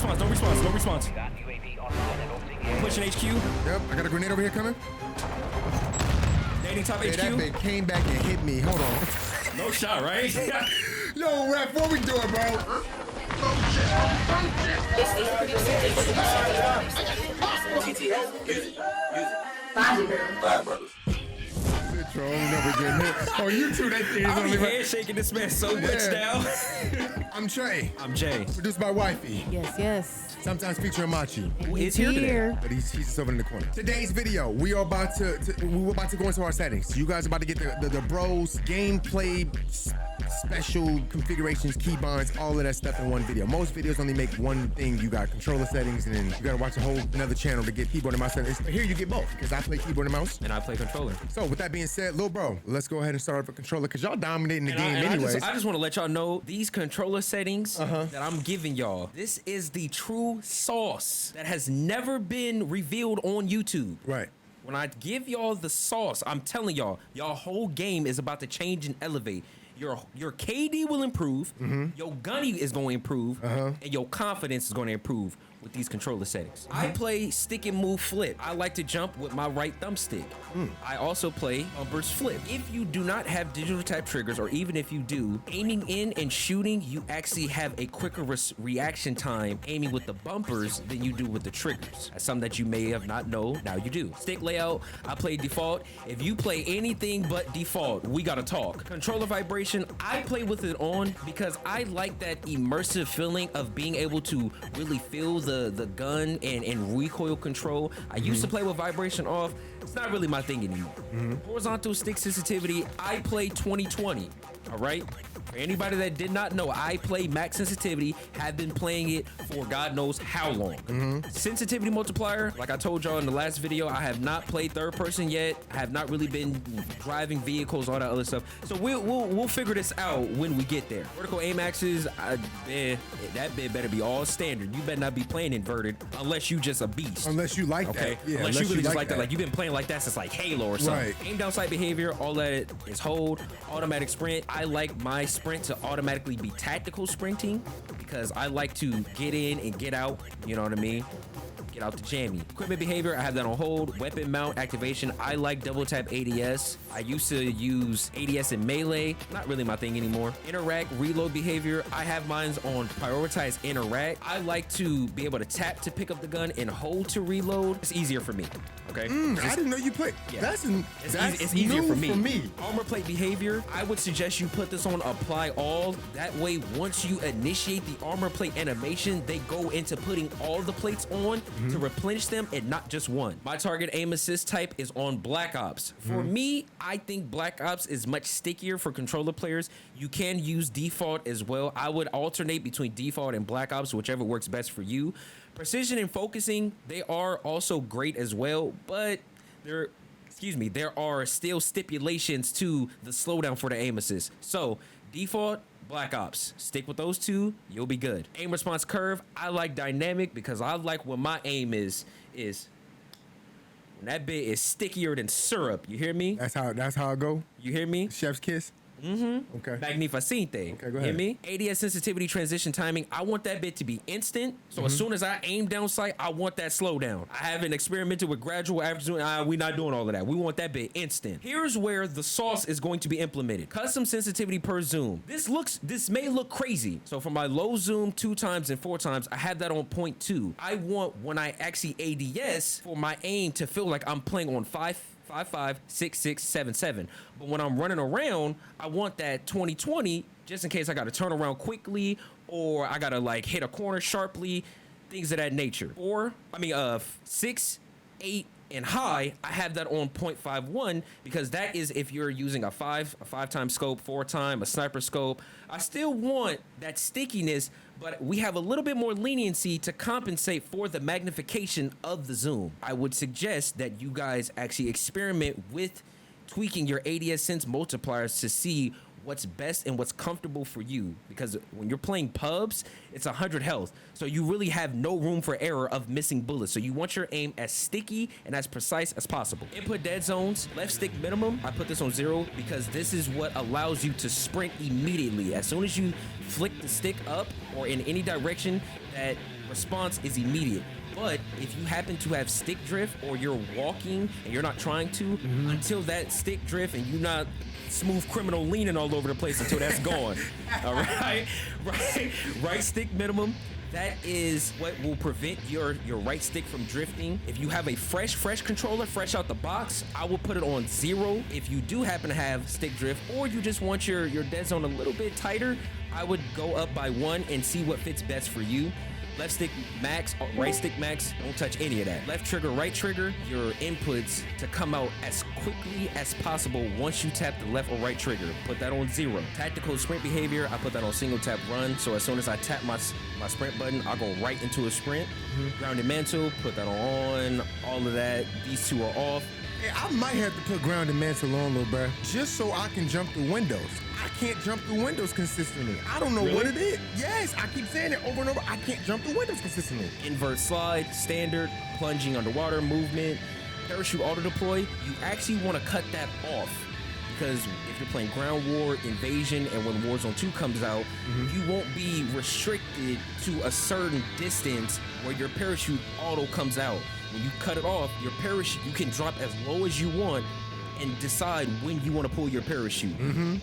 response. No response. No response. Pushing HQ. Yep, I got a grenade over here coming. Dating top Hey, HQ. that bit came back and hit me. Hold on. No shot, right? Yo, ref, what we doing, bro? Bye, brothers. Troll never getting hit. Oh, you two, that thing is I'll be only handshaking this man so much now. I'm Trey. I'm Jay. Produced by Wifey. Yes, yes. Sometimes featuring Machi. Who is here today? But he's just over in the corner. Today's video, we're about to go into our settings. You guys are about to get the bros gameplay special configurations, keybinds, all of that stuff in one video. Most videos only make one thing. You got controller settings, and then you gotta watch a whole another channel to get keyboard and mouse settings. But here you get both, because I play keyboard and mouse. And I play controller. So with that being said, lil bro, let's go ahead and start with a controller, because y'all dominating the game anyways. I just want to let y'all know these controller settings that I'm giving y'all, this is the true sauce that has never been revealed on YouTube. Right. When I give y'all the sauce, I'm telling y'all whole game is about to change and elevate. Your KD will improve, your gunny is going to improve, and your confidence is going to improve with these controller settings. I play stick and move flip. I like to jump with my right thumbstick. I also play bumpers flip. If you do not have digital tap triggers, or even if you do, aiming in and shooting, you actually have a quicker reaction time aiming with the bumpers than you do with the triggers. That's something that you may have not known, now you do. Stick layout, I play default. If you play anything but default, we gotta talk. Controller vibration, I play with it on because I like that immersive feeling of being able to really feel the gun and recoil control. I used to play with vibration off. It's not really my thing anymore. Horizontal stick sensitivity, I play 2020. All right. For anybody that did not know, I play max sensitivity, have been playing it for God knows how long. Sensitivity multiplier, like I told y'all in the last video, I have not played third person yet. I have not really been driving vehicles, all that other stuff. So we'll figure this out when we get there. Vertical aim axis, that bit better be all standard. You better not be playing inverted unless you just a beast. Unless you like Okay, that. Yeah, unless you really just like that. Like you've been playing like that since like Halo or something. Right. Aim down sight behavior, all that is hold. Automatic sprint. I like my sprint to automatically be tactical sprinting because I like to get in and get out. You know what I mean? Get out the jammy. Equipment behavior, I have that on hold. Weapon mount activation, I like double tap ADS. I used to use ADS in melee, not really my thing anymore. Interact, reload behavior, I have mines on prioritize interact. I like to be able to tap to pick up the gun and hold to reload. It's easier for me. Okay. I didn't know you played. Yeah. That's it's easier new for me. for Armor plate behavior, I would suggest you put this on apply all. That way, once you initiate the armor plate animation, they go into putting all the plates on to replenish them and not just one. My target aim assist type is on Black Ops. For me, I think Black Ops is much stickier for controller players. You can use default as well. I would alternate between default and Black Ops, whichever works best for you. Precision and focusing, they are also great as well, but there are still stipulations to the slowdown for the aim assist. So default, Black Ops, stick with those two, you'll be good. Aim response curve, I like dynamic because I like when my aim is when that bit is stickier than syrup. You hear me? That's how it go. You hear me? Chef's kiss. Okay. Magnificente. Okay, go Hear ahead. me? ADS sensitivity transition timing. I want that bit to be instant. So as soon as I aim down sight, I want that slowdown. I haven't experimented with gradual average. We're not doing all of that. We want that bit instant. Here's where the sauce is going to be implemented. Custom sensitivity per zoom. This may look crazy. So for my low zoom 2 times and 4 times, I have that on 0.2. I want when I actually ADS for my aim to feel like I'm playing on 5, 6, 6, 7, 7. But when I'm running around, I want that 20/20 just in case I got to turn around quickly or I got to like hit a corner sharply, things of that nature. 6, 8, and high, I have that on 0.51 because that is if you're using a 5-time scope, 4-time, a sniper scope. I still want that stickiness, but we have a little bit more leniency to compensate for the magnification of the zoom. I would suggest that you guys actually experiment with tweaking your ADS sense multipliers to see what's best and what's comfortable for you, because when you're playing pubs, it's 100 health, so you really have no room for error of missing bullets. So you want your aim as sticky and as precise as possible. Input dead zones, left stick minimum, I put this on 0 because this is what allows you to sprint immediately. As soon as you flick the stick up or in any direction that response is immediate. But if you happen to have stick drift or you're walking and you're not trying to, until that stick drift and you're not smooth criminal leaning all over the place until that's gone. All right? Right stick minimum. That is what will prevent your right stick from drifting. If you have a fresh controller, fresh out the box, I will put it on 0. If you do happen to have stick drift or you just want your dead zone a little bit tighter, I would go up by 1 and see what fits best for you. Left stick max, right stick max, don't touch any of that. Left trigger, right trigger, your inputs to come out as quickly as possible once you tap the left or right trigger. Put that on 0. Tactical sprint behavior, I put that on single tap run. So as soon as I tap my sprint button, I'll go right into a sprint. Grounded mantle, put that on, all of that. These two are off. Hey, I might have to put grounded mantle on, little bro, just so I can jump through windows. I can't jump through windows consistently. I don't know what it is. Yes, I keep saying it over and over. I can't jump through windows consistently. Invert slide, standard, plunging underwater movement, parachute auto deploy. You actually want to cut that off because if you're playing ground war, invasion, and when Warzone 2 comes out, you won't be restricted to a certain distance where your parachute auto comes out. When you cut it off, your parachute, you can drop as low as you want and decide when you want to pull your parachute.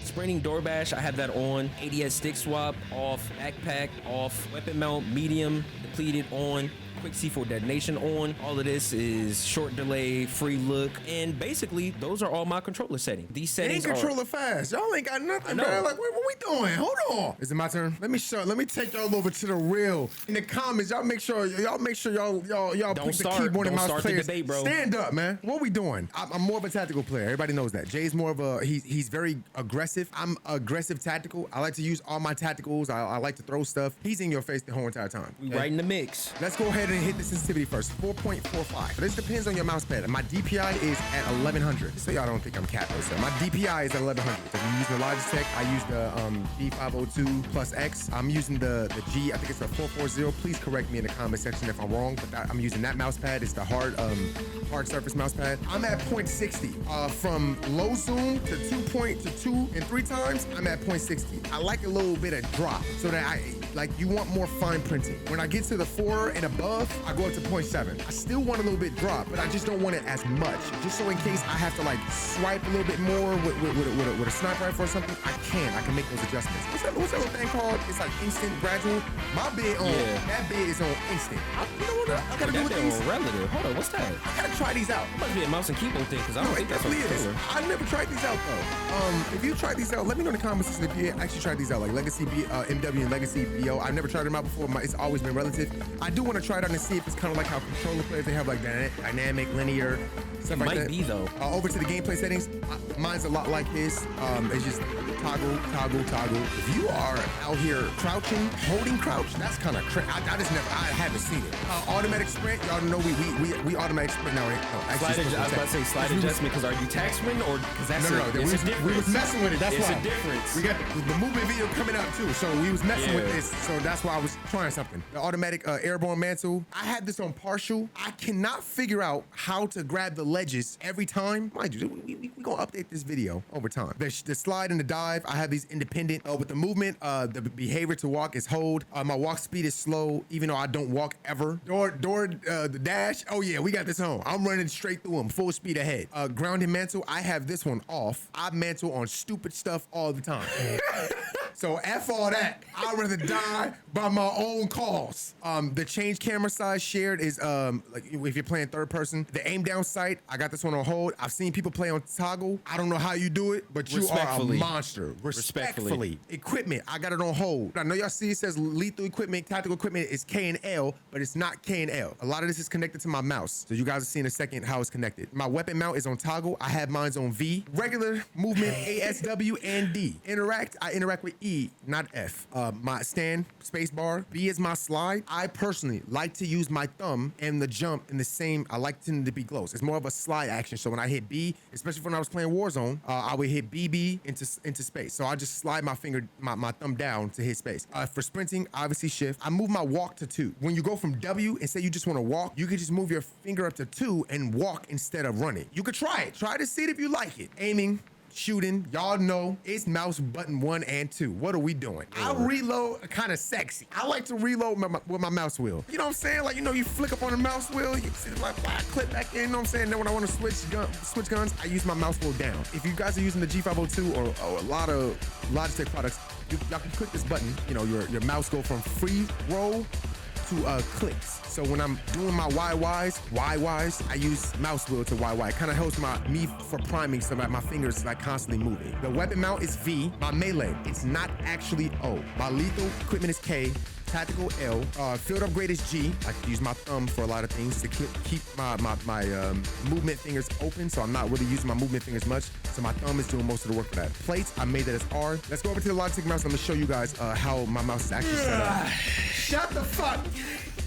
Sprinting door bash, I have that on. ADS stick swap, off. Backpack, off. Weapon mount, medium, depleted, on. Quick C4 detonation on. All of this is short delay, free look, and basically those are all my controller settings. These settings ain't controller fast. Y'all ain't got nothing, man. Like, what we doing? Hold on. Is it my turn? Let me take y'all over to the real. In the comments, y'all make sure y'all pick the keyboard and mouse players. Debate, bro. Stand up, man. What we doing? I'm more of a tactical player. Everybody knows that. Jay's more of a he's very aggressive. I'm aggressive tactical. I like to use all my tacticals. I like to throw stuff. He's in your face the whole entire time. We right in the mix. Let's go ahead and hit the sensitivity first. 4.45. This depends on your mouse pad. My DPI is at 1100. So y'all don't think I'm capping. So my DPI is at 1100. If I'm using the Logitech, I use the B502 plus X. I'm using the G, I think it's a 440. Please correct me in the comment section if I'm wrong, but I'm using that mouse pad. It's the hard surface mouse pad. I'm at 0.60. From low zoom to 2 and 3 times, I'm at 0.60. I like a little bit of drop so that you want more fine printing. When I get to the 4 and above, I go up to 0.7. I still want a little bit drop, but I just don't want it as much. Just so in case I have to swipe a little bit more with a sniper rifle or something, I can make those adjustments. What's that little thing called? It's like instant gradual. My bid that bid is on instant. You know what I gotta do with these? Relative. Hold on, what's that? I gotta try these out. It must be a mouse and keyboard thing because I don't think that's what it is. I never tried these out though. If you tried these out, let me know in the comments section if you actually tried these out, like Legacy MW and Legacy BO. I've never tried them out before. It's always been relative. I do want to try it out and see if it's kind of like how controller players, they have like dynamic, linear, stuff like that. Might be though. Over to the gameplay settings, mine's a lot like his. It's just toggle. If you are out here crouching, holding crouch, that's kind of crazy. I haven't seen it. Automatic sprint, y'all know we automatic sprint now. I was about to say slide adjustment because are you taxman or because that's no, a difference. We was messing with it. That's why. It's a difference. We got the movement video coming out too, so we was messing with this. So that's why I was trying something. The automatic airborne mantle. I had this on partial. I cannot figure out how to grab the ledges every time. Mind you, we gonna update this video over time. The slide and the dive, I have these independent. With the movement, the behavior to walk is hold. My walk speed is slow, even though I don't walk ever. The dash. Oh yeah, we got this on. I'm running straight through them, full speed ahead. Grounded mantle, I have this one off. I mantle on stupid stuff all the time. So F all that. I'd rather die by my own cause. The change camera size shared is like if you're playing third person. The aim down sight, I got this one on hold. I've seen people play on toggle. I don't know how you do it, but you are a monster. Respectfully. Equipment, I got it on hold. I know y'all see it says lethal equipment, tactical equipment is K and L, but it's not K and L. A lot of this is connected to my mouse. So you guys will see in a second how it's connected. My weapon mount is on toggle. I have mine on V. Regular movement, ASW and D. I interact with E, not F. My stand, space bar. B is my slide. I personally like to use my thumb and the jump in the same. I like them to be close. It's more of a slide action. So when I hit B, especially when I was playing Warzone, I would hit BB into space. So I just slide my finger, my thumb down to hit space. For sprinting, obviously shift. I move my walk to 2. When you go from W and say you just want to walk, you could just move your finger up to 2 and walk instead of running. You could try it. Try to see it if you like it. Aiming, shooting, y'all know it's mouse button 1 and 2. What are we doing? I reload kind of sexy. I like to reload with my mouse wheel. You know what I'm saying? Like, you know, you flick up on the mouse wheel, you see like clip back in, you know what I'm saying? Then when I want to switch guns, I use my mouse wheel down. If you guys are using the G502 or a lot of Logitech products, y'all can click this button. You know, your mouse go from free roll to clicks. So when I'm doing my YYs, I use mouse wheel to YY. It kind of helps me for priming so that my fingers like constantly moving. The weapon mount is V. My melee, it's not actually O. My lethal equipment is K. Tactical L. Field upgrade is G. I can use my thumb for a lot of things to keep my movement fingers open, so I'm not really using my movement fingers much. So my thumb is doing most of the work for that. Plates, I made that as R. Let's go over to the Logitech mouse. I'm gonna show you guys how my mouse is actually set up. Shut the fuck.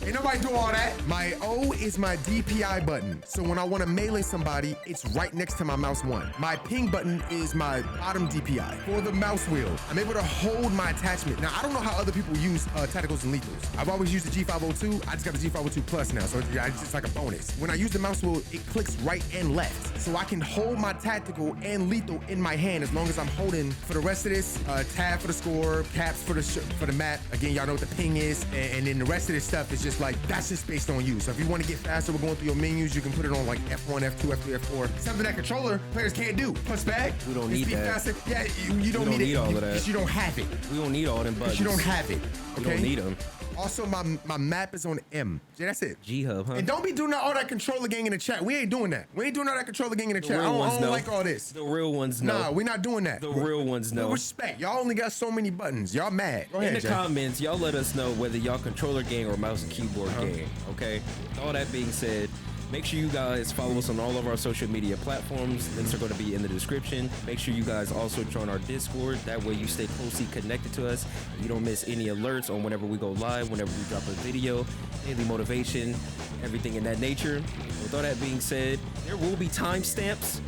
Ain't nobody do all that. My O is my DPI button. So when I want to melee somebody, it's right next to my mouse 1. My ping button is my bottom DPI. For the mouse wheel, I'm able to hold my attachment. Now, I don't know how other people use tacticals and lethals. I've always used the G502. I just got the G502 Plus now, so it's just like a bonus. When I use the mouse wheel, it clicks right and left. So I can hold my tactical and lethal in my hand as long as I'm holding, for the rest of this, tab for the score, caps for the map. Again, y'all know what the ping is, and then the rest of this stuff is just like, that's just based on you. So if you want to get faster, we're going through your menus, you can put it on like F1, F2, F3, F4. Something that controller players can't do. Push back. We don't need that. Faster. Yeah, you don't need all of that. Because you don't have it. We don't need all them buttons. Because you don't have it. Okay? We don't need them. Also, my map is on M. Yeah, that's it. G-Hub, huh? And don't be doing all that controller gang in the chat. We ain't doing that. We ain't doing all that controller gang in the chat. I don't like all this. The real ones know. Nah, we're not doing that. The real ones know. Respect. Y'all only got so many buttons. Y'all mad. Go ahead, in the comments, y'all let us know whether y'all controller gang or mouse and keyboard gang, okay? With all that being said, make sure you guys follow us on all of our social media platforms. Links are going to be in the description. Make sure you guys also join our Discord. That way you stay closely connected to us. You don't miss any alerts on whenever we go live, whenever we drop a video, daily motivation, everything in that nature. With all that being said, there will be timestamps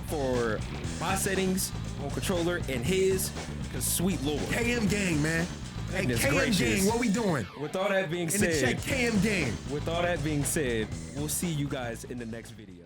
for my settings on controller and his, because sweet lord. KM gang, man. Hey, KM gracious. gang, what we doing? With all that being In said, the chat, KM gang. with all that being said, we'll see you guys in the next video.